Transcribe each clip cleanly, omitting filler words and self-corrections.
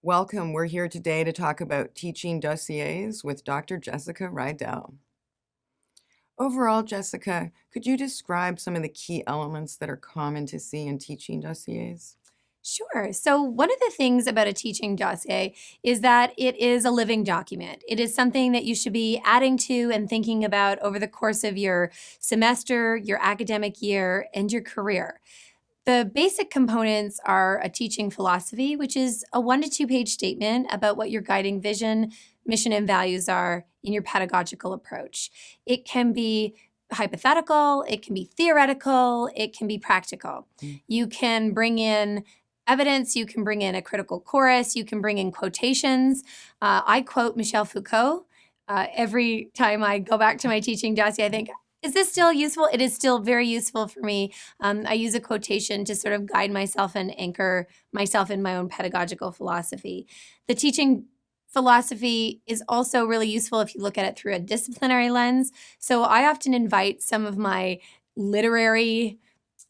Welcome. We're here today to talk about teaching dossiers with Dr. Jessica Rydell. Overall, Jessica, could you describe some of the key elements that are common to see in teaching dossiers? Sure. So, one of the things about a teaching dossier is that it is a living document. It is something that you should be adding to and thinking about over the course of your semester, your academic year, and your career. The basic components are a teaching philosophy, which is a 1 to 2 page statement about what your guiding vision, mission, and values are in your pedagogical approach. It can be hypothetical, it can be theoretical, it can be practical. You can bring in evidence, you can bring in a critical chorus, you can bring in quotations. I quote Michel Foucault. Every time I go back to my teaching dossier, I think, is this still useful? It is still very useful for me. I use a quotation to sort of guide myself and anchor myself in my own pedagogical philosophy. The teaching philosophy is also really useful if you look at it through a disciplinary lens. So I often invite some of my literary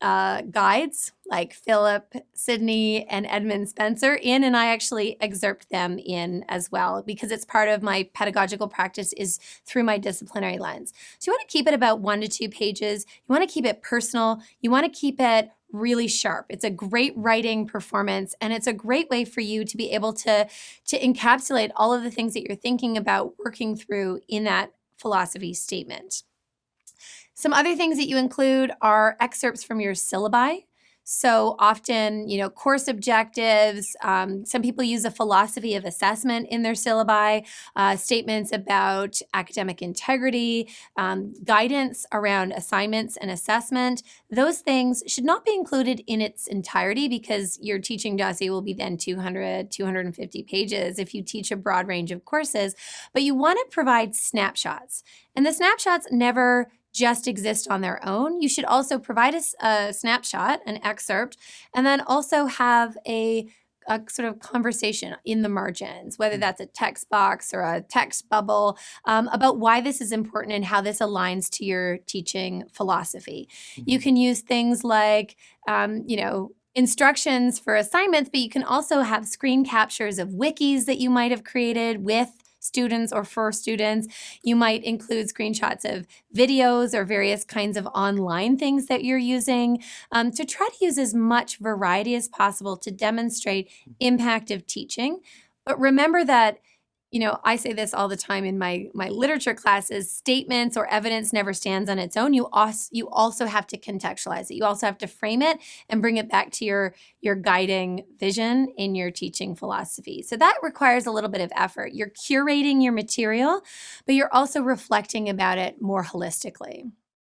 guides like Philip Sidney and Edmund Spencer in, and I actually excerpt them in as well because it's part of my pedagogical practice is through my disciplinary lens. So you want to keep it about 1 to 2 pages. You want to keep it personal. You want to keep it really sharp. It's a great writing performance, and it's a great way for you to be able to encapsulate all of the things that you're thinking about working through in that philosophy statement. Some other things that you include are excerpts from your syllabi. So often, course objectives. Some people use a philosophy of assessment in their syllabi, statements about academic integrity, guidance around assignments and assessment. Those things should not be included in its entirety because your teaching dossier will be then 200, 250 pages if you teach a broad range of courses. But you want to provide snapshots. And the snapshots never just exist on their own. You should also provide a snapshot, an excerpt, and then also have a sort of conversation in the margins, whether that's a text box or a text bubble, about why this is important and how this aligns to your teaching philosophy. You can use things like, instructions for assignments, but you can also have screen captures of wikis that you might have created with students or for students. You might include screenshots of videos or various kinds of online things that you're using to try to use as much variety as possible to demonstrate impact of teaching. But remember that, I say this all the time in my literature classes, statements or evidence never stands on its own. You also have to contextualize it. You also have to frame it and bring it back to your guiding vision in your teaching philosophy. So that requires a little bit of effort. You're curating your material, but you're also reflecting about it more holistically.